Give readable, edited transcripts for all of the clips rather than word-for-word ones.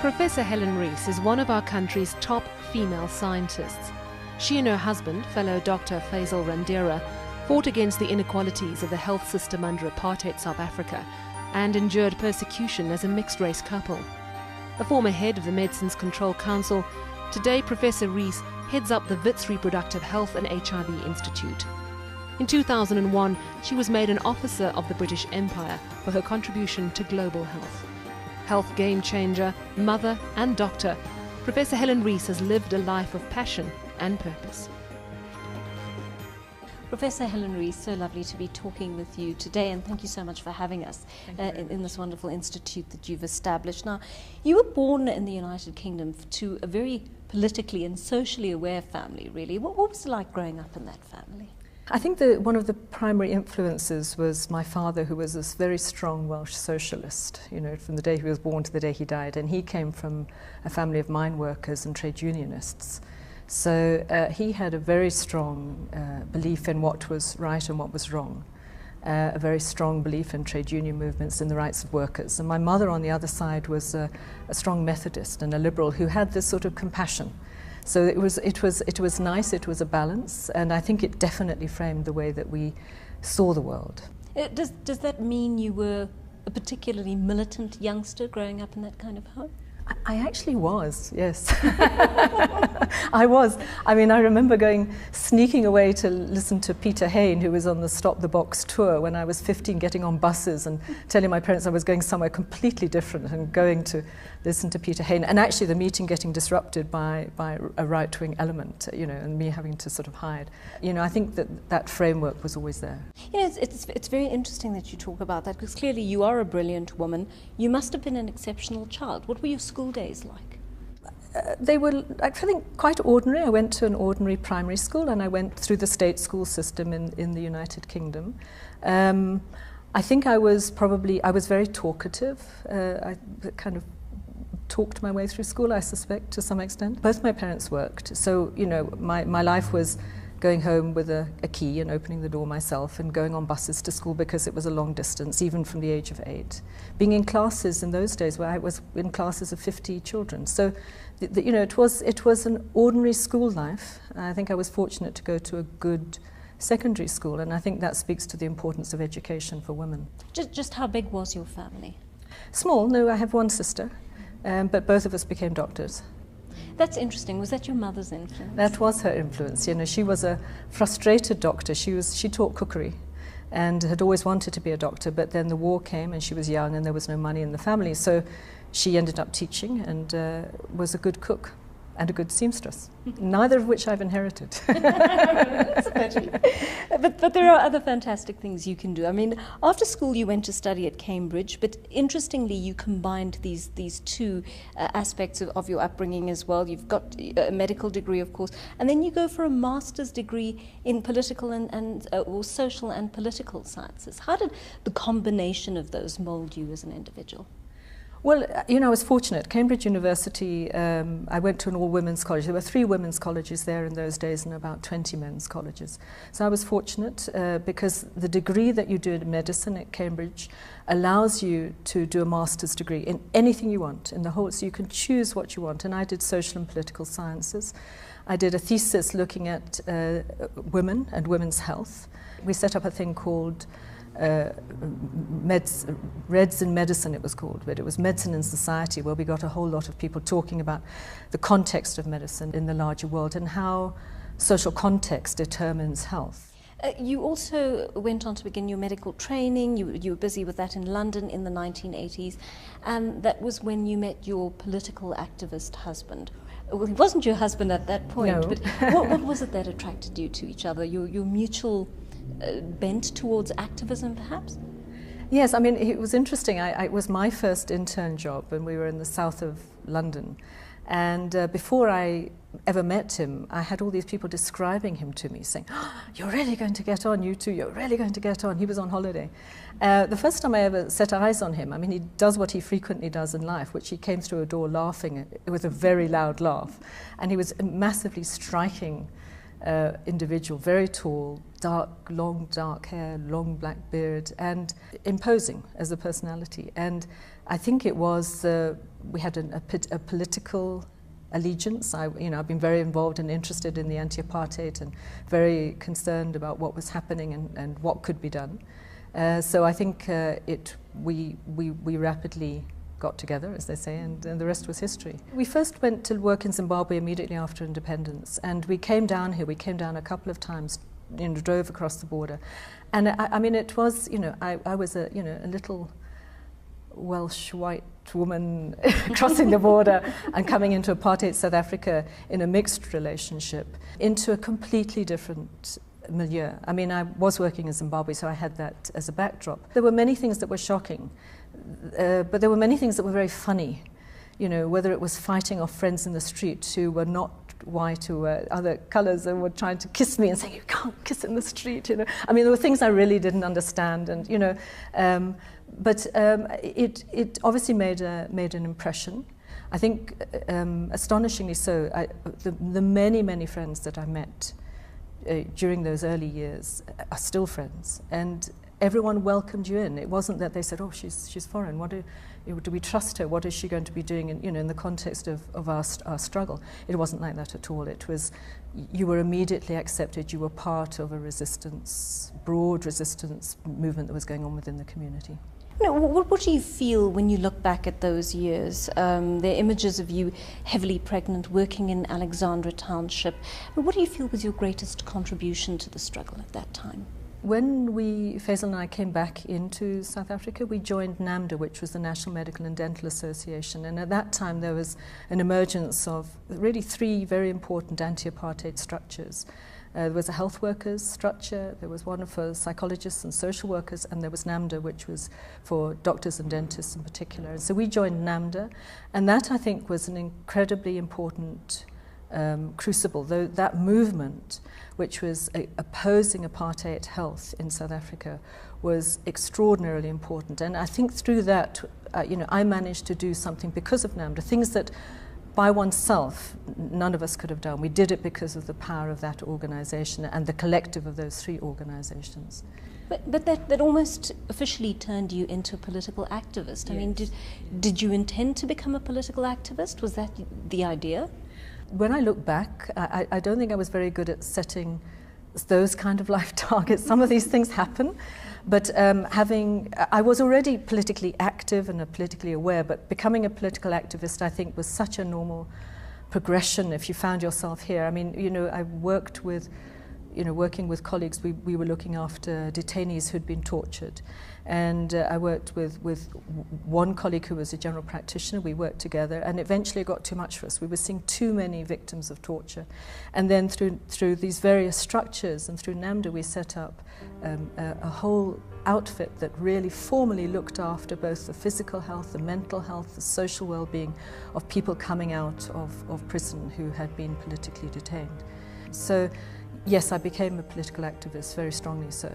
Professor Helen Rees is one of our country's top female scientists. She and her husband, fellow Dr. Fazel Randera, fought against the inequalities of the health system under apartheid South Africa and endured persecution as a mixed-race couple. A former head of the Medicines Control Council, today Professor Rees heads up the Wits Reproductive Health and HIV Institute. In 2001, she was made an officer of the British Empire for her contribution to global health. Health game changer, mother and doctor, Professor Helen Rees has lived a life of passion and purpose. Professor Helen Rees, so lovely to be talking with you today, and thank you so much for having us in this wonderful institute that you've established. Now, you were born in the United Kingdom to a very politically and socially aware family, really. What was it like growing up in that family? I think that one of the primary influences was my father, who was this very strong Welsh socialist, you know, from the day he was born to the day he died. And he came from a family of mine workers and trade unionists. So he had a very strong belief in what was right and what was wrong, a very strong belief in trade union movements and the rights of workers. And my mother, on the other side, was a strong Methodist and a liberal who had this sort of compassion. So it was nice, it was a balance, and I think it definitely framed the way that we saw the world. Does that mean you were a particularly militant youngster growing up in that kind of home? I actually was, yes. I was. I mean, I remember sneaking away to listen to Peter Hain, who was on the Stop the Box tour when I was 15, getting on buses and telling my parents I was going somewhere completely different and going to listen to Peter Hain. And actually the meeting getting disrupted by a right-wing element, you know, and me having to sort of hide. You know, I think that framework was always there. You know, it's very interesting that you talk about that, because clearly you are a brilliant woman. You must have been an exceptional child. What were your school days like? They were, I think, quite ordinary. I went to an ordinary primary school and I went through the state school system in the United Kingdom. I think I was very talkative. I kind of talked my way through school, I suspect, to some extent. Both my parents worked, so, you know, my life was going home with a key and opening the door myself and going on buses to school because it was a long distance, even from the age of 8. Being in classes in those days where I was in classes of 50 children. So, you know, it was an ordinary school life. I think I was fortunate to go to a good secondary school, and I think that speaks to the importance of education for women. Just how big was your family? Small. No, I have one sister, but both of us became doctors. That's interesting. Was that your mother's influence? That was her influence. You know, she was a frustrated doctor. She taught cookery and had always wanted to be a doctor, but then the war came and she was young and there was no money in the family. So she ended up teaching and was a good cook and a good seamstress, neither of which I've inherited. But there are other fantastic things you can do. I mean, after school you went to study at Cambridge, but interestingly you combined these two aspects of your upbringing as well. You've got a medical degree, of course, and then you go for a master's degree in political or social and political sciences. How did the combination of those mold you as an individual? Well, you know, I was fortunate. Cambridge University, I went to an all-women's college. There were 3 women's colleges there in those days and about 20 men's colleges. So I was fortunate because the degree that you do in medicine at Cambridge allows you to do a master's degree in anything you want, in the whole, so you can choose what you want. And I did social and political sciences. I did a thesis looking at women and women's health. We set up a thing called Reds in Medicine, it was called, but it was Medicine in Society, where we got a whole lot of people talking about the context of medicine in the larger world and how social context determines health. You also went on to begin your medical training. You were busy with that in London in the 1980s, and that was when you met your political activist husband. Well, he wasn't your husband at that point, no. But what was it that attracted you to each other? Your mutual bent towards activism, perhaps? Yes, I mean, it was interesting. It was my first intern job, and we were in the south of London. And before I ever met him, I had all these people describing him to me, saying, "Oh, you're really going to get on, you two, you're really going to get on." He was on holiday. The first time I ever set eyes on him, I mean, he does what he frequently does in life, which he came through a door laughing with a very loud laugh. And he was massively striking individual, very tall, long dark hair, long black beard, and imposing as a personality. And I think it was, we had a political allegiance. I've been very involved and interested in the anti-apartheid and very concerned about what was happening and what could be done. So I think we rapidly got together, as they say, and the rest was history. We first went to work in Zimbabwe immediately after independence, and we came down here. We came down a couple of times, drove across the border, and I mean, it was, I was a little Welsh white woman crossing the border and coming into apartheid South Africa in a mixed relationship into a completely different milieu. I mean, I was working in Zimbabwe, so I had that as a backdrop. There were many things that were shocking, but there were many things that were very funny. Whether it was fighting off friends in the street who were not white, who were other colours, and were trying to kiss me and saying, "You can't kiss in the street." I mean, there were things I really didn't understand, and but it obviously made an impression. I think, astonishingly so. The many friends that I met during those early years are still friends, and everyone welcomed you in. It wasn't that they said, "Oh, she's foreign. What do we trust her? What is she going to be doing in the context of our struggle?" It wasn't like that at all. It was, you were immediately accepted. You were part of a broad resistance movement that was going on within the community. What do you feel when you look back at those years? There are images of you heavily pregnant, working in Alexandra Township. What do you feel was your greatest contribution to the struggle at that time? When Fazel and I came back into South Africa, we joined NAMDA, which was the National Medical and Dental Association. And at that time, there was an emergence of really three very important anti-apartheid structures. There was a health workers structure, there was one for psychologists and social workers, and there was NAMDA, which was for doctors and dentists in particular. And so we joined NAMDA, and that, I think, was an incredibly important crucible. Though that movement, which was opposing apartheid health in South Africa, was extraordinarily important. And I think through that, I managed to do something because of NAMDA, things that by oneself none of us could have done. We did it because of the power of that organization and the collective of those three organizations. But that almost officially turned you into a political activist. Yes. I mean, did you intend to become a political activist? Was that the idea? When I look back, I don't think I was very good at setting those kind of life targets. Some of these things happen, but I was already politically active and politically aware, but becoming a political activist, I think, was such a normal progression if you found yourself here. I mean, I worked with, working with colleagues, we were looking after detainees who'd been tortured. And I worked with one colleague who was a general practitioner. We worked together, and eventually it got too much for us. We were seeing too many victims of torture. And then through these various structures and through NAMDA, we set up a whole outfit that really formally looked after both the physical health, the mental health, the social well-being of people coming out of prison who had been politically detained. So yes, I became a political activist, very strongly so,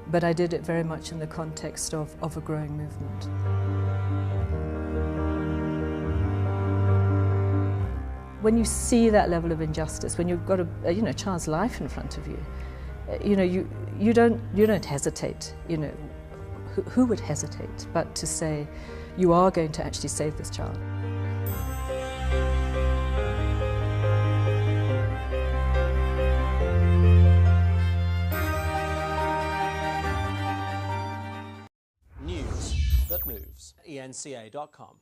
but I did it very much in the context of a growing movement. When you see that level of injustice, when you've got a child's life in front of you, you don't hesitate. Who would hesitate but to say you are going to actually save this child? News that moves. eNCA.com.